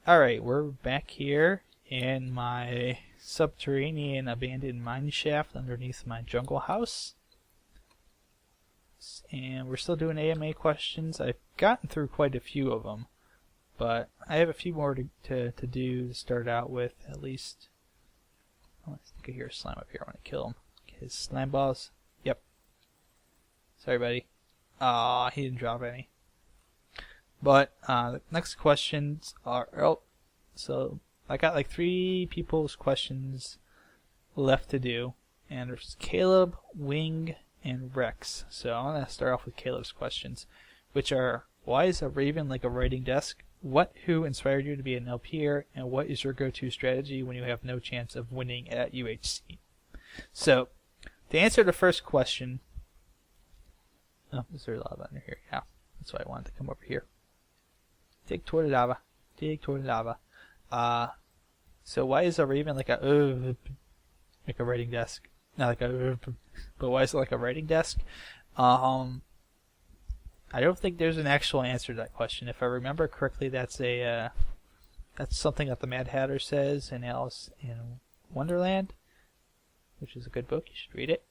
Alright, we're back here in my subterranean abandoned mine shaft underneath my jungle house. And we're still doing AMA questions. I've gotten through quite a few of them, but I have a few more to do to start out with, at least. Oh, I think I hear a slime up here. I want to kill him. Get his slime balls. Yep. Sorry, buddy. Aw, he didn't drop any. But the next questions are, so I got like 3 people's questions left to do, and there's Caleb, Wing, and Rex. So I'm gonna start off with Caleb's questions, which are: why is a raven like a writing desk? Who inspired you to be an LPer? And what is your go-to strategy when you have no chance of winning at UHC? So to answer the first question, oh, is there lava under here? Yeah, that's why I wanted to come over here. Dig toward the lava. Dig toward the lava. So why is a raven like a writing desk? Not like a, but why is it like a writing desk? I don't think there's an actual answer to that question. If I remember correctly, that's something that the Mad Hatter says in Alice in Wonderland, which is a good book. You should read it.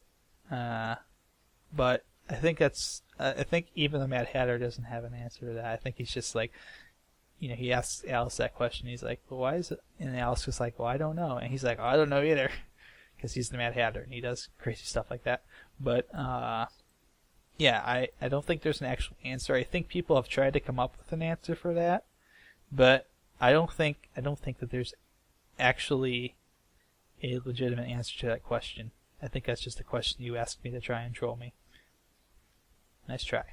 But I think I think even the Mad Hatter doesn't have an answer to that. I think he's just like, he asks Alice that question. He's like, well, why is it? And Alice was like, well, I don't know. And he's like, oh, I don't know either, because he's the Mad Hatter and he does crazy stuff like that. But yeah, I don't think there's an actual answer. I think people have tried to come up with an answer for that, but I don't think that there's actually a legitimate answer to that question. I think that's just a question you asked me to try and troll me. Nice try.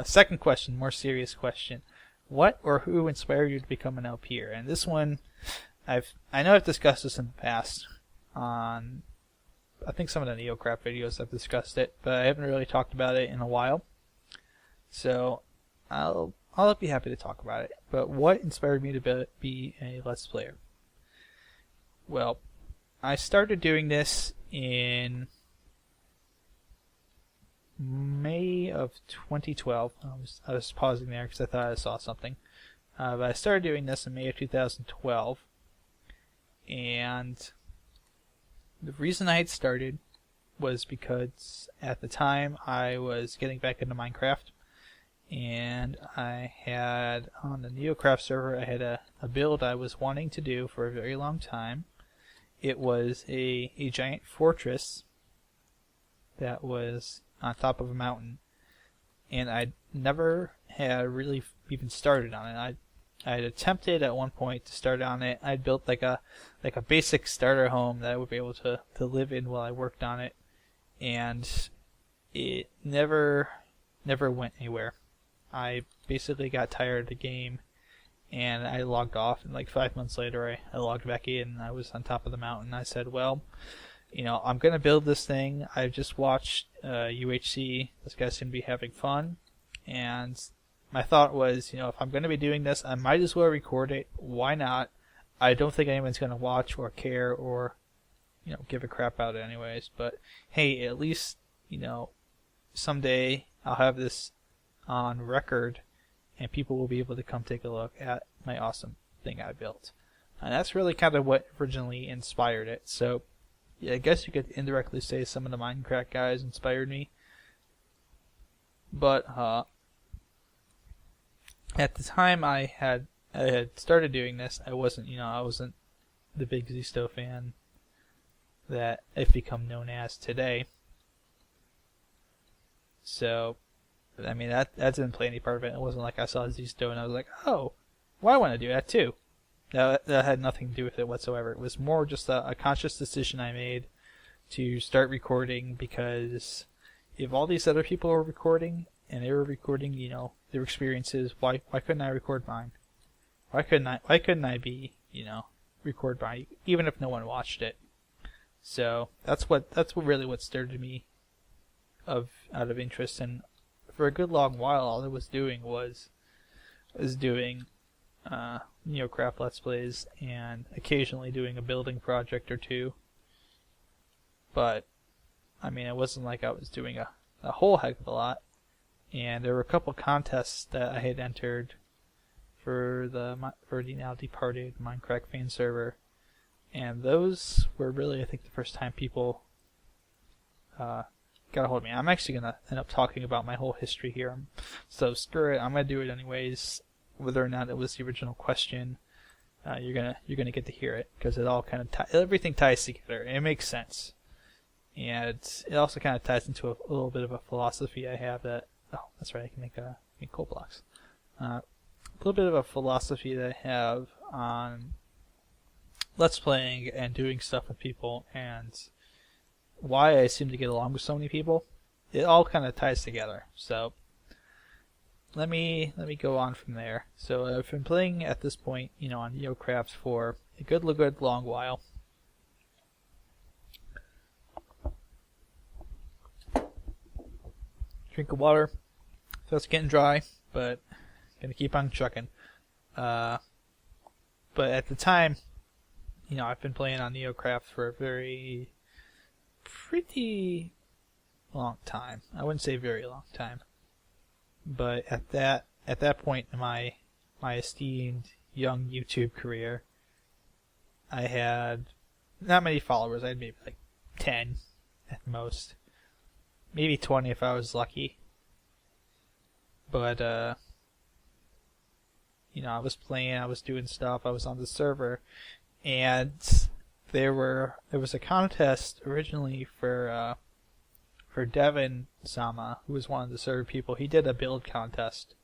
Second question, more serious question. What or who inspired you to become an LPer? And this one, I know I've discussed this in the past on, I think some of the NeoCraft videos I've discussed it, but I haven't really talked about it in a while. So I'll be happy to talk about it. But what inspired me to be a Let's Player? Well, I started doing this in May of 2012. I was pausing there because I thought I saw something. But I started doing this in May of 2012, and the reason I had started was because at the time I was getting back into Minecraft, and I had on the NeoCraft server I had a build I was wanting to do for a very long time. It was a giant fortress that was on top of a mountain, and I never had really even started on it. I had attempted at one point to start on it. I'd built like a basic starter home that I would be able to live in while I worked on it, and it never went anywhere. I basically got tired of the game, and I logged off, and like 5 months later I logged back in, and I was on top of the mountain. I said, well, I'm going to build this thing. I've just watched UHC. This guy seemed to be having fun. And my thought was, if I'm going to be doing this, I might as well record it. Why not? I don't think anyone's going to watch or care or, give a crap about it anyways. But, hey, at least, someday I'll have this on record and people will be able to come take a look at my awesome thing I built. And that's really kind of what originally inspired it. So, yeah, I guess you could indirectly say some of the Minecraft guys inspired me. But at the time I had started doing this, I wasn't the big Zisto fan that I've become known as today. So, I mean, that didn't play any part of it. It wasn't like I saw Zisto and I was like, oh, well, I want to do that too. That had nothing to do with it whatsoever. It was more just a conscious decision I made to start recording, because if all these other people were recording and they were recording, their experiences, why couldn't I record mine? Why couldn't I be, record mine, even if no one watched it? So that's really what started me out of interest, and for a good long while all I was doing was doing NeoCraft Let's Plays and occasionally doing a building project or two. But, I mean, it wasn't like I was doing a whole heck of a lot. And there were a couple contests that I had entered for the now departed Minecraft fan server, and those were really, I think, the first time people got a hold of me. I'm actually gonna end up talking about my whole history here, so screw it. I'm gonna do it anyways, whether or not it was the original question. You're gonna get to hear it because it all kind of everything ties together. It makes sense, and it also kind of ties into a little bit of a philosophy I have that. Oh, that's right. I can make coal blocks. A little bit of a philosophy that I have on Let's Playing and doing stuff with people, and why I seem to get along with so many people. It all kind of ties together. So let me go on from there. So I've been playing at this point, on NeoCraft for a good long while. Drink of water. So it's getting dry, but gonna keep on trucking. But at the time, I've been playing on NeoCraft for a pretty long time. I wouldn't say very long time, but at that point in my esteemed young YouTube career, I had not many followers. I had maybe like 10 at most, maybe 20 if I was lucky. But I was playing, I was doing stuff, I was on the server, and there was a contest originally for Devin Sama, who was one of the server people. He did a build contest,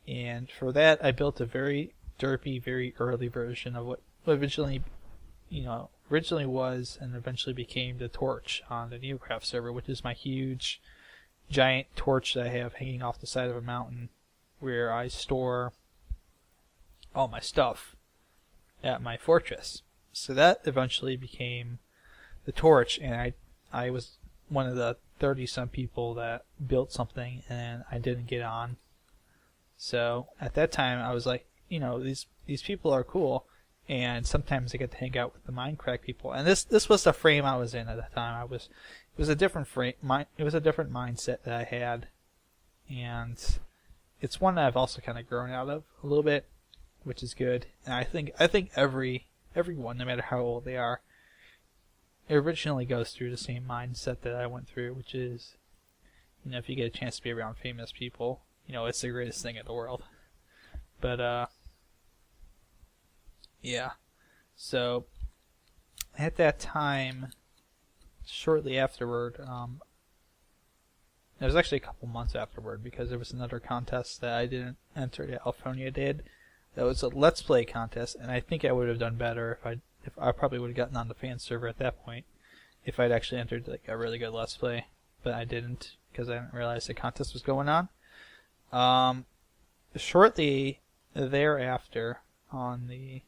and for that I built a very derpy, very early version of what originally was and eventually became the torch on the NeoCraft server, which is my huge, giant torch that I have hanging off the side of a mountain, where I store all my stuff at my fortress. So that eventually became the torch, and I was one of the 30-some people that built something and I didn't get on. So at that time I was like, these people are cool, and sometimes I get to hang out with the Minecraft people. And this was the frame I was in at the time. It was a different frame. It was a different mindset that I had, and it's one that I've also kind of grown out of a little bit, which is good. And I think everyone, no matter how old they are, originally goes through the same mindset that I went through, which is, if you get a chance to be around famous people, it's the greatest thing in the world. But yeah. So at that time, shortly afterward, it was actually a couple months afterward, because there was another contest that I didn't enter that Alphonia did. That was a Let's Play contest, and I think I would have done better if I probably would have gotten on the fan server at that point if I'd actually entered like a really good Let's Play, but I didn't because I didn't realize the contest was going on. Shortly thereafter, on the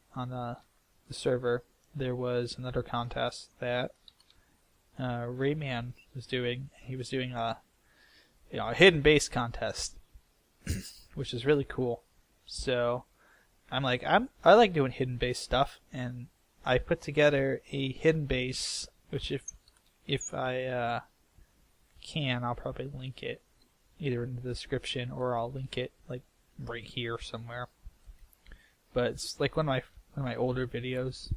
server, there was another contest that Rayman was doing. He was doing a hidden base contest, which is really cool. So I'm like, I like doing hidden base stuff, and I put together a hidden base, which if I can, I'll probably link it either in the description, or I'll link it like right here somewhere. But it's like one of my older videos,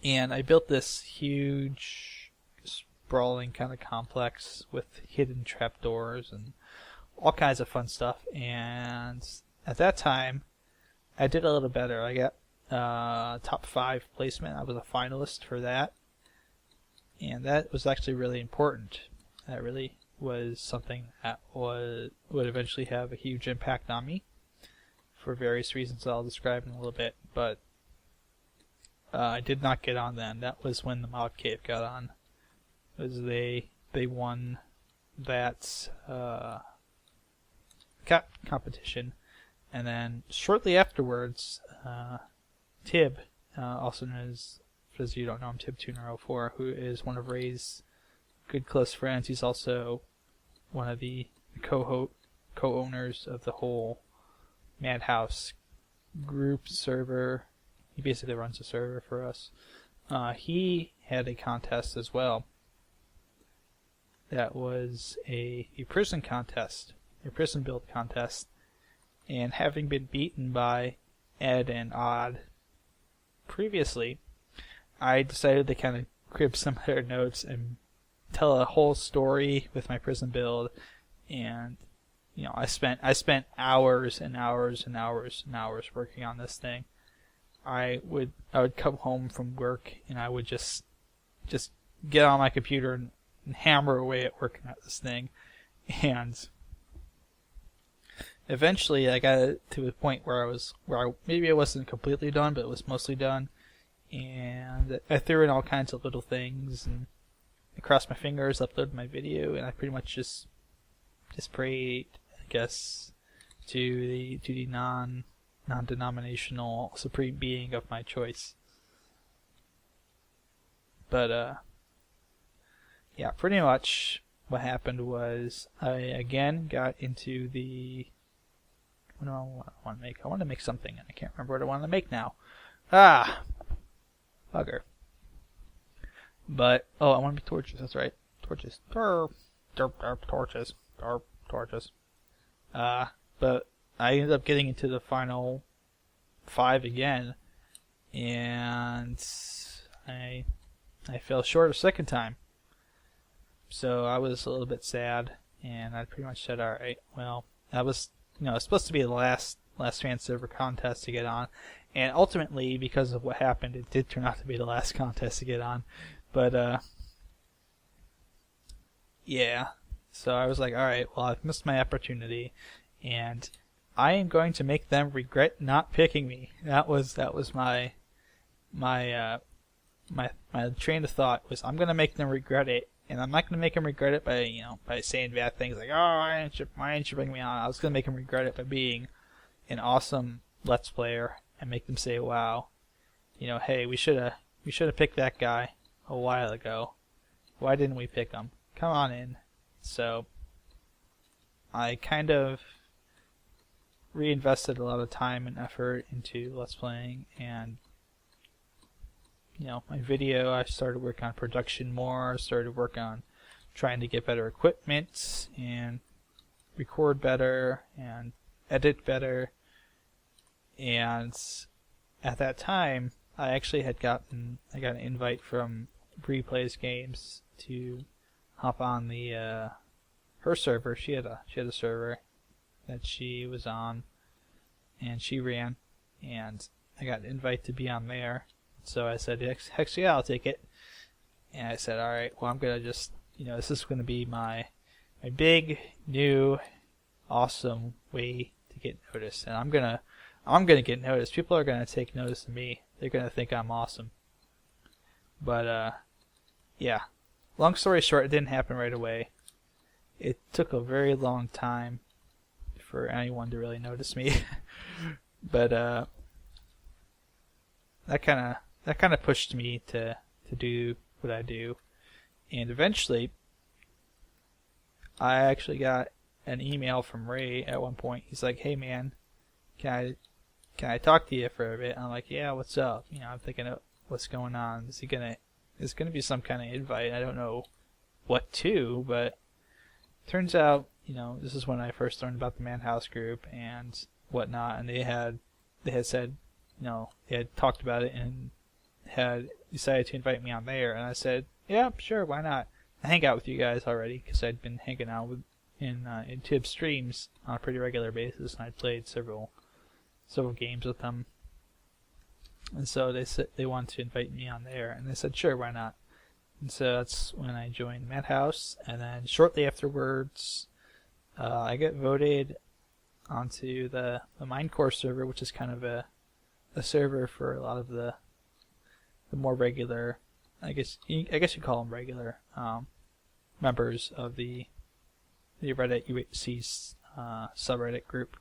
and I built this huge, sprawling kind of complex with hidden trapdoors and all kinds of fun stuff. And at that time, I did a little better. I got top 5 placement. I was a finalist for that, and that was actually really important. That really was something that would eventually have a huge impact on me for various reasons I'll describe in a little bit. But I did not get on then. That was when the Mod Cave got on. Was they won that competition. And then shortly afterwards, Tib, also known as, for those of you who don't know him, Tib2004, who is one of Ray's good close friends. He's also one of the co-owners of the whole Madhouse group server. He basically runs a server for us. He had a contest as well. That was a prison contest, a prison build contest. and having been beaten by Ed and Odd previously, I decided to kind of crib some of their notes and tell a whole story with my prison build. And I spent hours and hours and hours and hours working on this thing. I would come home from work and I would just get on my computer and hammer away at working at this thing. And eventually I got it to a point where maybe I wasn't completely done, but it was mostly done. And I threw in all kinds of little things, and I crossed my fingers, uploaded my video, and I pretty much just prayed, I guess, to the non-denominational supreme being of my choice. But yeah, pretty much what happened was I again got into the... What do I want to make? I want to make something, and I can't remember what I want to make now. Bugger. But, I want to make torches, that's right. Torches. Torches. Torches. But I ended up getting into the final 5 again, and I fell short a second time. So I was a little bit sad, and I pretty much said, alright, well, that was, it's supposed to be the last fan server contest to get on, and ultimately, because of what happened, it did turn out to be the last contest to get on. But, yeah. So I was like, alright, well, I've missed my opportunity, and I am going to make them regret not picking me. That was my train of thought was, I'm going to make them regret it, and I'm not going to make them regret it by saying bad things like, why didn't you bring me on? I was going to make them regret it by being an awesome Let's Player and make them say, wow, hey, we should have picked that guy a while ago. Why didn't we pick him? Come on in. So I kind of reinvested a lot of time and effort into Let's Playing, and my video, I started working on production more, started working on trying to get better equipment and record better and edit better. And at that time, I got an invite from Bree Plays Games to hop on her server. She had a server that she was on, and she ran, and I got an invite to be on there. So I said, heck yeah, I'll take it. And I said, alright, well, I'm going to just, this is going to be my big, new, awesome way to get noticed. And I'm going to get noticed. People are going to take notice of me. They're going to think I'm awesome. But, yeah. Long story short, it didn't happen right away. It took a very long time for anyone to really notice me. But, that kind of pushed me to do what I do. And eventually, I actually got an email from Ray at one point. He's like, hey man, can I talk to you for a bit? And I'm like, yeah, what's up? I'm thinking of what's going on. There's gonna be some kind of invite. I don't know what to, but turns out, this is when I first learned about the Man House group and whatnot, and they had said, they had talked about it and had decided to invite me on there, and I said, yeah, sure, why not? I hang out with you guys already, because I'd been hanging out in Tibbs streams on a pretty regular basis, and I'd played several games with them. And so they said they wanted to invite me on there, and I said, sure, why not? And so that's when I joined Madhouse, and then shortly afterwards, I got voted onto the Minecore server, which is kind of a server for a lot of the more regular, I guess you call them regular members of the Reddit UHC subreddit group.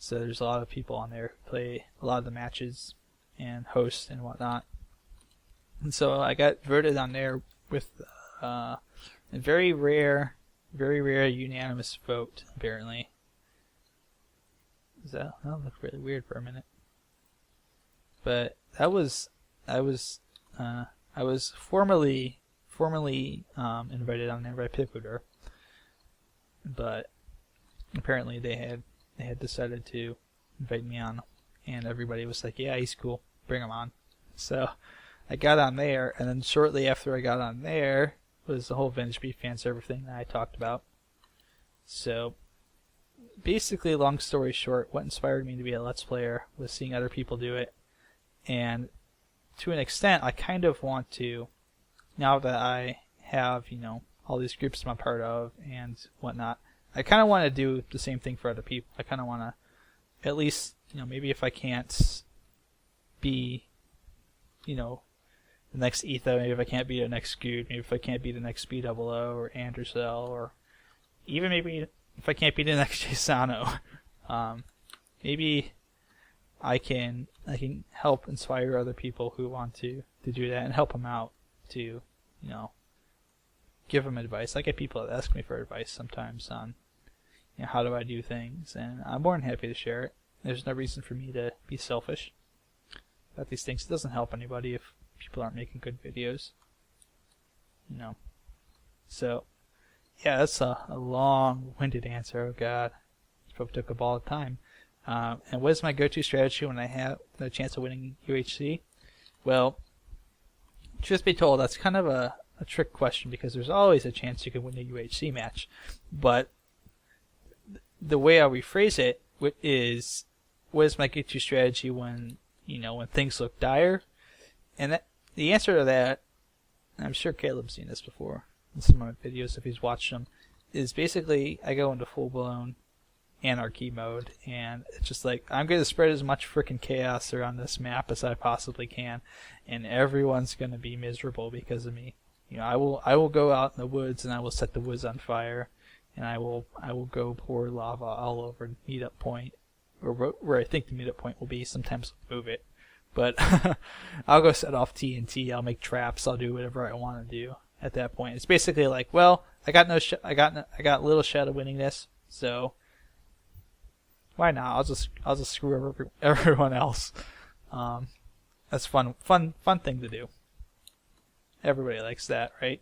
So there's a lot of people on there who play a lot of the matches and host and whatnot. And so I got voted on there with a very rare unanimous vote, apparently. That looked really weird for a minute. But I was formally invited on there by Pickwooder, but apparently they they had decided to invite me on, and everybody was like, yeah, he's cool, bring him on. So I got on there, and then shortly after I got on there was the whole VintageBeef Fan Server thing that I talked about. So basically, long story short, what inspired me to be a Let's Player was seeing other people do it, and to an extent, I kind of want to, now that I have, all these groups I'm a part of and whatnot, I kind of want to do the same thing for other people. I kind of want to, at least, maybe if I can't be, the next Etho, maybe if I can't be the next Scoot, maybe if I can't be the next B00 or Andersell, or even maybe if I can't be the next Jasano, maybe I can help inspire other people who want to do that and help them out to, give them advice. I get people that ask me for advice sometimes on, how do I do things, and I'm more than happy to share it. There's no reason for me to be selfish about these things. It doesn't help anybody if people aren't making good videos, So, yeah, that's a long-winded answer. Oh God, this probably took up all the time. And what is my go-to strategy when I have the chance of winning UHC? Well, truth be told, that's kind of a trick question, because there's always a chance you can win a UHC match. But the way I rephrase it is, what is my go-to strategy when when things look dire? And the answer to that, and I'm sure Caleb's seen this before in some of my videos if he's watched them, is basically I go into full-blown anarchy mode, and it's just like, I'm going to spread as much freaking chaos around this map as I possibly can, and everyone's going to be miserable because of me. I will go out in the woods and I will set the woods on fire, and I will go pour lava all over the meetup point, or where I think the meetup point will be. Sometimes I'll move it, but I'll go set off TNT. I'll make traps. I'll do whatever I want to do at that point. It's basically like, well, I got little shot of winning this, so why not? I'll just screw over everyone else. That's fun thing to do. Everybody likes that, right?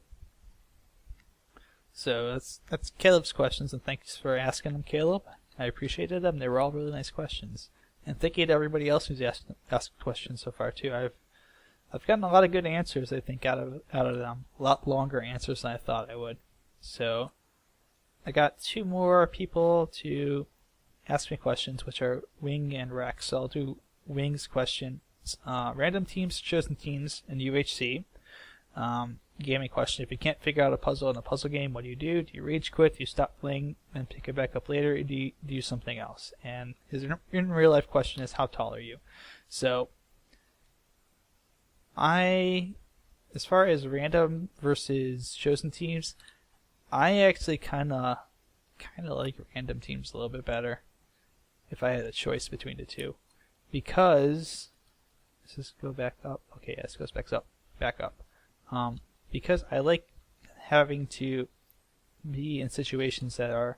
So that's Caleb's questions, and thanks for asking them, Caleb. I appreciated them. They were all really nice questions. And thank you to everybody else who's asked questions so far too. I've gotten a lot of good answers, I think, out of them. A lot longer answers than I thought I would. So I got 2 more people to ask me questions, which are Wing and Rex. So I'll do Wing's question. Random teams, chosen teams in UHC. Gave me a question: if you can't figure out a puzzle in a puzzle game, what do you do? Do you rage quit? Do you stop playing and pick it back up later? Or do you do something else? And his in real life question is, how tall are you? So as far as random versus chosen teams, I actually kind of like random teams a little bit better if I had a choice between the two, because let's just go back up. Okay, yes, it goes back up. Because I like having to be in situations that are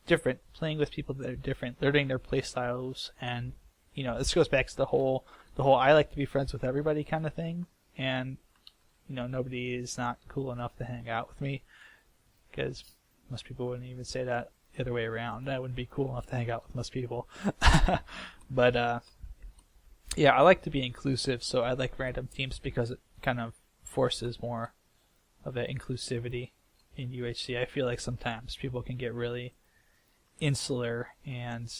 different, playing with people that are different, learning their play styles, and this goes back to the whole I like to be friends with everybody kind of thing, and nobody is not cool enough to hang out with me, because most people wouldn't even say that the other way around. I wouldn't be cool enough to hang out with most people. But yeah, I like to be inclusive, so I like random teams because it kind of forces more of that inclusivity in UHC. I feel like sometimes people can get really insular and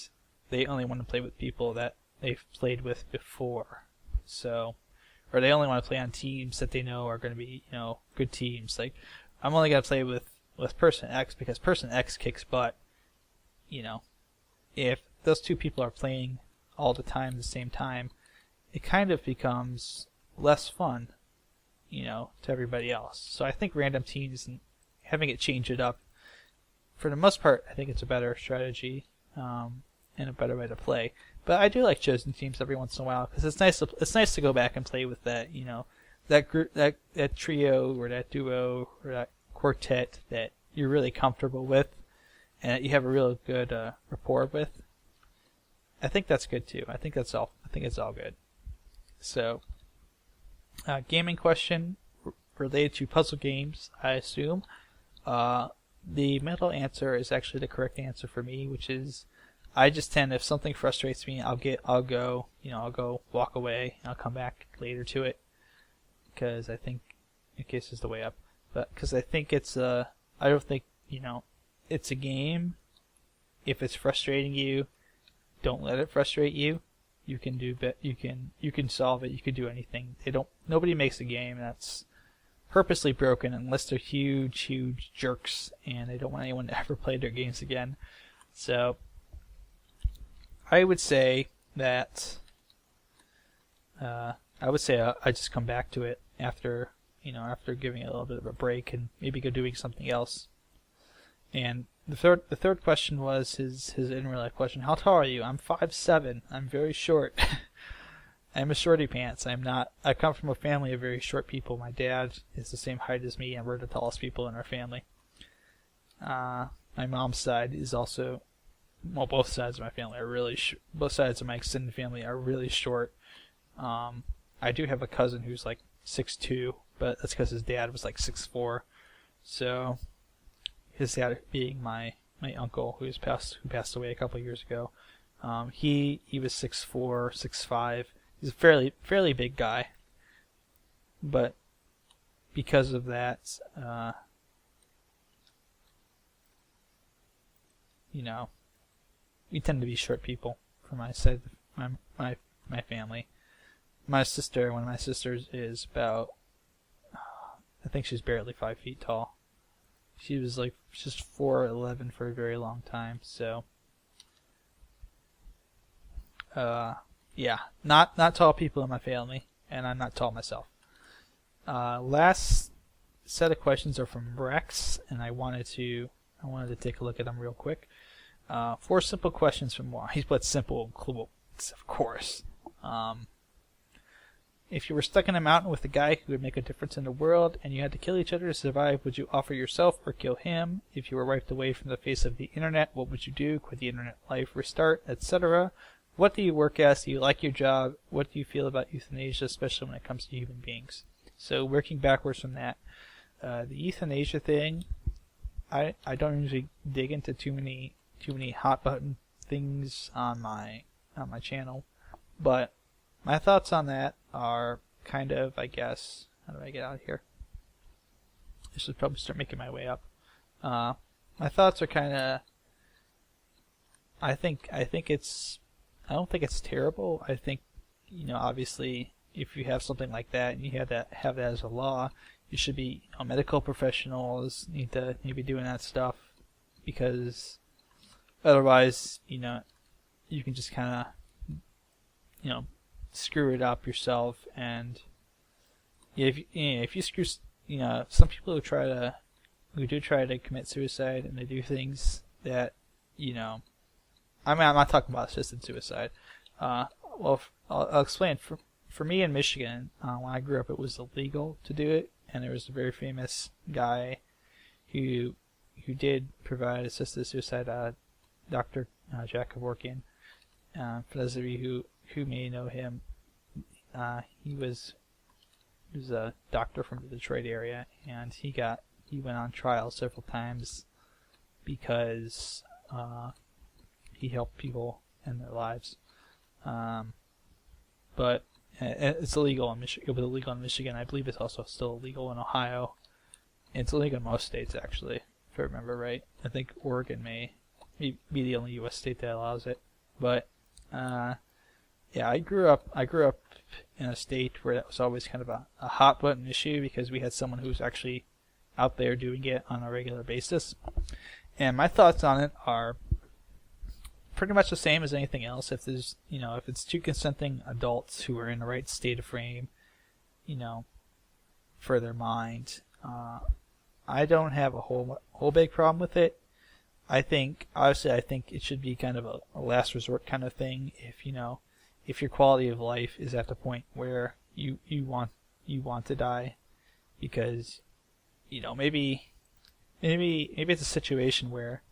they only want to play with people that they've played with before. So, or they only want to play on teams that they know are going to be, good teams. Like, I'm only going to play with person X because person X kicks butt. If those two people are playing all the time at the same time, it kind of becomes less fun, to everybody else. So I think random teams and having it change it up, for the most part, I think it's a better strategy and a better way to play. But I do like chosen teams every once in a while because it's nice to go back and play with that, that group, that trio or that duo or that quartet that you're really comfortable with and that you have a real good rapport with. I think that's good too. I think it's all good. So, gaming question related to puzzle games, I assume. The middle answer is actually the correct answer for me, which is I just tend, if something frustrates me, I'll go walk away, and I'll come back later to it, because I think, in case it's the way up, but because I think I don't think, it's a game. If it's frustrating you, don't let it frustrate you. You can you can solve it. You can do anything. Nobody makes a game that's purposely broken unless they're huge jerks and they don't want anyone to ever play their games again. So I would say that I just come back to it after giving it a little bit of a break and maybe go doing something else. And the third question was his in real life question. How tall are you? I'm 5'7". I'm very short. I'm a shorty pants. I come from a family of very short people. My dad is the same height as me, and we're the tallest people in our family. My mom's side is also, well, both sides of my family are really both sides of my extended family are really short. I do have a cousin who's like 6'2", but that's because his dad was like 6'4". So his dad being my uncle who passed away a couple of years ago. He was 6'4", 6'5". He's a fairly big guy, but because of that, we tend to be short people from my side, my family. One of my sisters is about, I think she's barely 5 feet tall. She was like just 4'11" for a very long time. So, yeah, not tall people in my family, and I'm not tall myself. Last set of questions are from Rex, and I wanted to take a look at them real quick. 4 simple questions from Juan. He's put simple and cool, of course. If you were stuck in a mountain with a guy who would make a difference in the world, and you had to kill each other to survive, would you offer yourself or kill him? If you were wiped away from the face of the internet, what would you do? Quit the internet life, restart, etc.? What do you work as? Do you like your job? What do you feel about euthanasia, especially when it comes to human beings? So working backwards from that, the euthanasia thing, I don't usually dig into too many hot button things on my channel, but my thoughts on that are kind of, I guess, how do I get out of here? I should probably start making my way up. My thoughts are kind of, I don't think it's terrible. I think, obviously, if you have something like that and you have that as a law, you should be, medical professionals need to be doing that stuff, because otherwise, you can just kind of, screw it up yourself. And if you screw, some people who do try to commit suicide, and they do things that, I'm not talking about assisted suicide. Well, I'll explain. For me in Michigan, when I grew up, it was illegal to do it, and there was a very famous guy who did provide assisted suicide, Dr. Jack Kevorkian. For those of you who may know him, he was a doctor from the Detroit area, and he went on trial several times because he helped people in their lives. But it's illegal in Michigan. It was illegal in Michigan. I believe it's also still illegal in Ohio. It's illegal in most states, actually, if I remember right. I think Oregon may be the only U.S. state that allows it. But yeah, I grew up in a state where that was always kind of a hot button issue, because we had someone who was actually out there doing it on a regular basis. And my thoughts on it are pretty much the same as anything else. If there's, if it's two consenting adults who are in the right state of frame, for their mind, I don't have a whole big problem with it. I think it should be kind of a last resort kind of thing. If your quality of life is at the point where you want to die, because maybe it's a situation where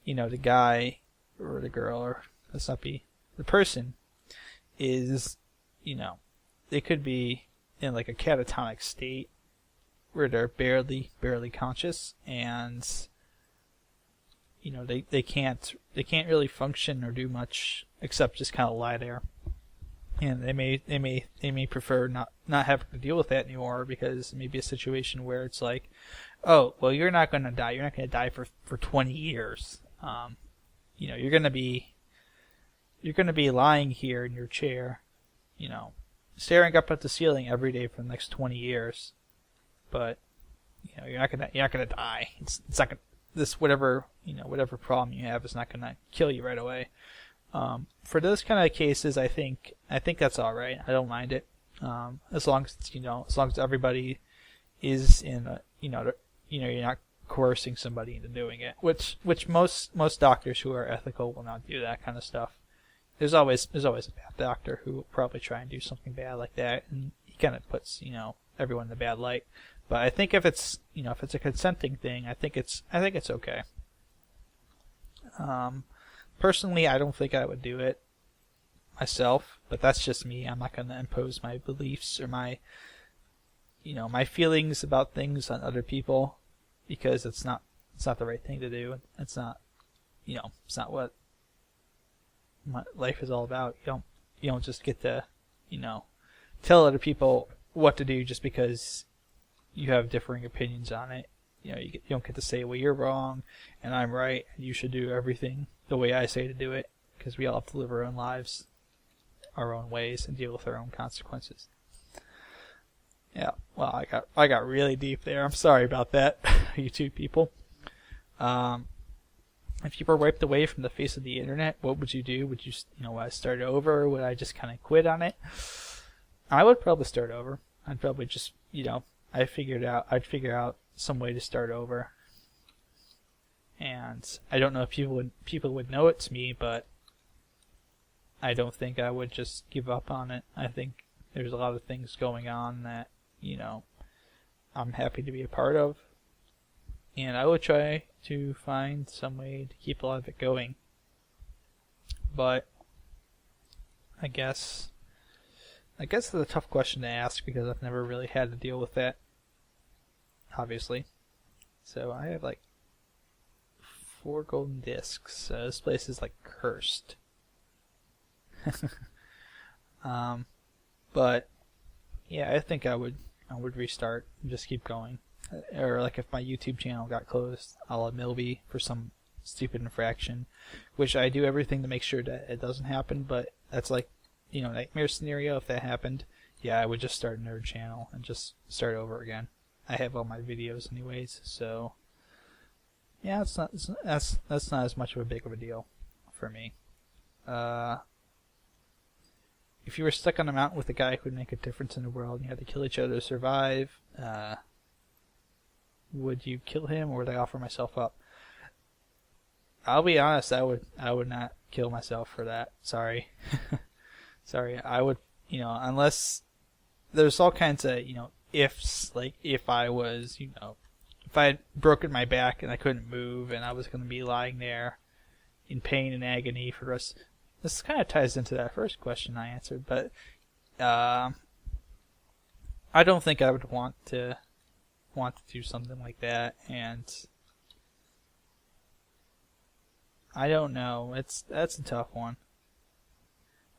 the guy or the girl, or let's not be the person, is they could be in like a catatonic state where they're barely conscious, and you know, they can't really function or do much except just kind of lie there. And they may prefer not having to deal with that anymore, because it may be a situation where it's like, oh, well, you're not going to die. You're not going to die for 20 years. You know, you're going to be lying here in your chair, you know, staring up at the ceiling every day for the next 20 years. But you know, you're not gonna die. It's not gonna, whatever problem you have is not gonna kill you right away. For those kind of cases, I think that's all right. I don't mind it, as long as everybody is in a, you're not coercing somebody into doing it, which most doctors who are ethical will not do that kind of stuff. There's always a bad doctor who will probably try and do something bad like that, and he kind of puts everyone in a bad light. But I think if it's a consenting thing, I think it's okay. Personally, I don't think I would do it myself, but that's just me. I'm not going to impose my beliefs or my feelings about things on other people, because it's not the right thing to do. It's not what my life is all about. You don't just get to tell other people what to do just because you have differing opinions on it. You don't get to say, well, you're wrong and I'm right and you should do everything the way I say to do it, because we all have to live our own lives, our own ways, and deal with our own consequences. Yeah, well, I got really deep there. I'm sorry about that, YouTube people. If you were wiped away from the face of the internet, what would you do? Would you start over? Would I just kind of quit on it? I would probably start over. I'd probably just, I'd figure out some way to start over. And I don't know if people would know it's me, but I don't think I would just give up on it. I think there's a lot of things going on that, I'm happy to be a part of. And I would try to find some way to keep a lot of it going. But I guess it's a tough question to ask, because I've never really had to deal with that, obviously. So I have 4 golden discs. So this place is cursed. But yeah, I think I would restart and just keep going. Or if my YouTube channel got closed, a la Milby, for some stupid infraction, which I do everything to make sure that it doesn't happen, but that's nightmare scenario. If that happened, yeah, I would just start another channel and just start over again. I have all my videos anyways, so yeah, that's not as much of a big of a deal for me. If you were stuck on a mountain with a guy who would make a difference in the world and you had to kill each other to survive, would you kill him, or would I offer myself up? I'll be honest, I would not kill myself for that. Sorry. Sorry, I would, unless there's all kinds of, ifs, if I was, if I had broken my back and I couldn't move and I was going to be lying there in pain and agony for the rest. This kind of ties into that first question I answered, but I don't think I would want to do something like that, and I don't know. That's a tough one.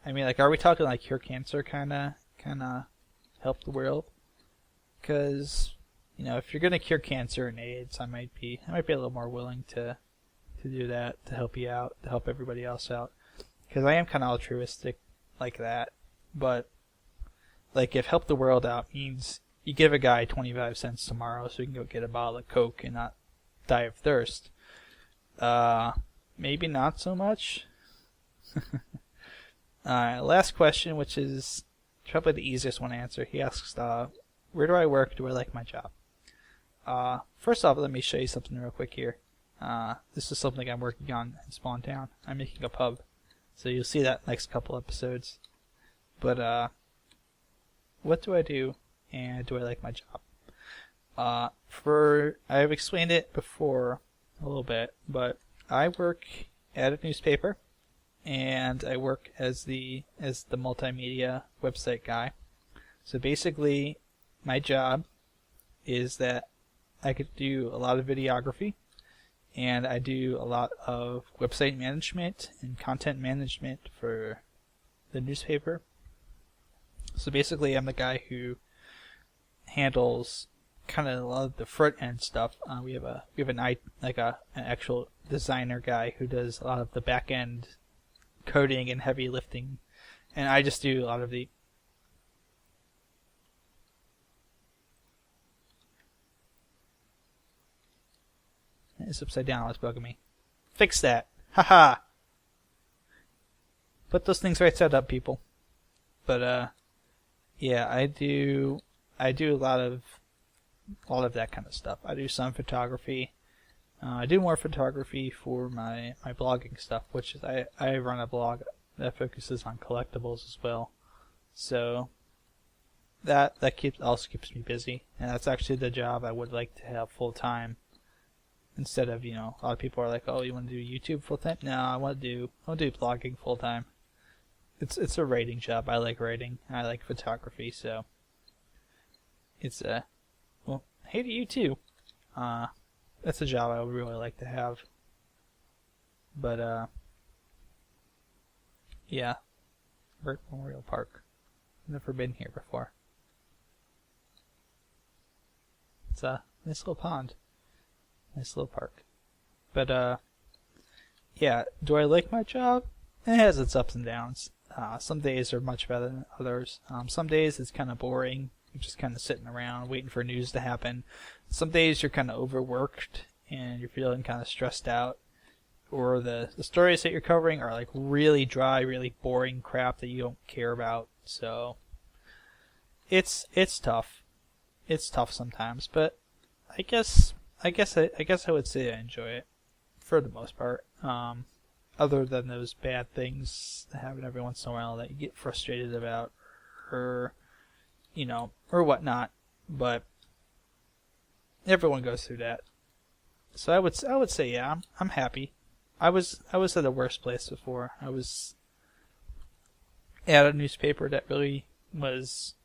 I mean, are we talking cure cancer, kind of help the world? Because if you're gonna cure cancer and AIDS, I might be a little more willing to do that, to help you out, to help everybody else out. Because I am kind of altruistic like that. But if help the world out means you give a guy 25 cents tomorrow so he can go get a bottle of Coke and not die of thirst, maybe not so much. Last question, which is probably the easiest one to answer. He asks, where do I work? Do I like my job? First off, let me show you something real quick here. This is something I'm working on in Spawn Town. I'm making a pub. So you'll see that next couple episodes. But what do I do, and do I like my job? I've explained it before a little bit, but I work at a newspaper, and I work as the multimedia website guy. So basically, my job is that I could do a lot of videography, and I do a lot of website management and content management for the newspaper. So basically, I'm the guy who handles kind of a lot of the front end stuff. We have an actual designer guy who does a lot of the back end coding and heavy lifting, and I just do a lot of the It's upside down. It's bugging me. Fix that. Haha. Put those things right side up, people. But yeah, I do a lot of that kind of stuff. I do some photography. I do more photography for my blogging stuff, which is I run a blog that focuses on collectibles as well. So that also keeps me busy, and that's actually the job I would like to have full time. Instead of, a lot of people are like, oh, you want to do YouTube full time? No, I want to do blogging full time. It's a writing job. I like writing. I like photography, so it's well, hey to you too. That's a job I would really like to have. But yeah, Burt Memorial Park. Never been here before. It's a nice little pond. Nice little park. But yeah, do I like my job? It has its ups and downs. Some days are much better than others. Some days it's kind of boring. You're just kind of sitting around waiting for news to happen. Some days you're kind of overworked and you're feeling kind of stressed out. Or the stories that you're covering are like really dry, really boring crap that you don't care about. So it's tough. It's tough sometimes, but I guess I would say I enjoy it for the most part. Other than those bad things that happen every once in a while that you get frustrated about, or or whatnot. But everyone goes through that. So I would say yeah, I'm happy. I was at a worse place before. I was at a newspaper that really was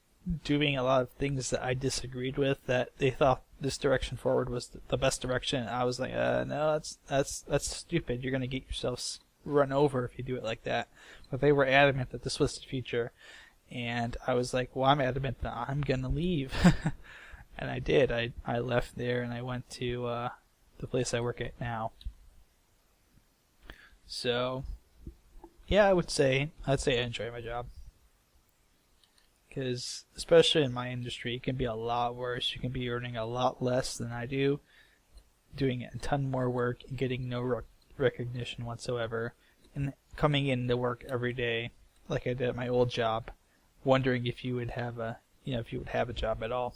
doing a lot of things that I disagreed with, that they thought this direction forward was the best direction. I was like, no, that's stupid. You're gonna get yourselves run over if you do it like that. But they were adamant that this was the future, and I was like, well, I'm adamant that I'm gonna leave, and I did. I left there and I went to the place I work at now. So yeah, I'd say I enjoy my job. Because especially in my industry, it can be a lot worse. You can be earning a lot less than I do, doing a ton more work and getting no recognition whatsoever, and coming in to work every day like I did at my old job, wondering if you would have a job at all,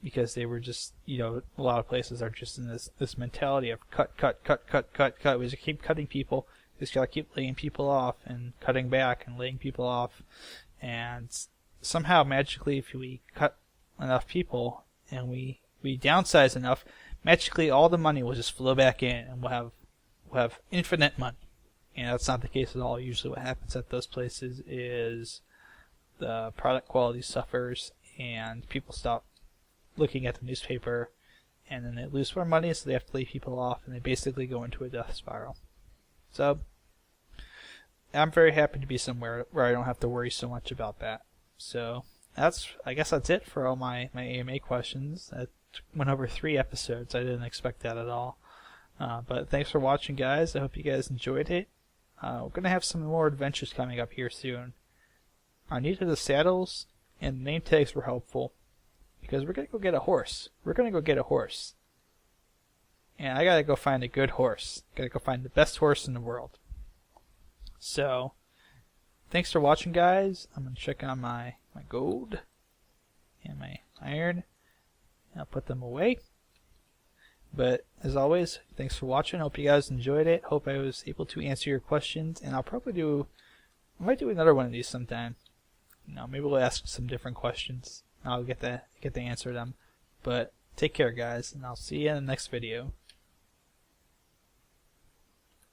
because they were just a lot of places are just in this mentality of cut. We just keep cutting people. We just gotta keep laying people off and cutting back and laying people off. And somehow magically, if we cut enough people and we downsize enough, magically all the money will just flow back in, and we'll have infinite money. And that's not the case at all. Usually, what happens at those places is the product quality suffers, and people stop looking at the newspaper, and then they lose more money, so they have to lay people off, and they basically go into a death spiral. So I'm very happy to be somewhere where I don't have to worry so much about that. So I guess that's it for all my AMA questions. That went over 3 episodes. I didn't expect that at all. But thanks for watching, guys. I hope you guys enjoyed it. We're going to have some more adventures coming up here soon. I needed the saddles, and the name tags were helpful, because we're going to go get a horse. And I got to go find a good horse. Got to go find the best horse in the world. So, thanks for watching, guys. I'm going to check on my gold and my iron. I'll put them away. But, as always, thanks for watching. Hope you guys enjoyed it. Hope I was able to answer your questions. And I might do another one of these sometime. Maybe we'll ask some different questions. I'll get to answer them. But, take care, guys. And I'll see you in the next video.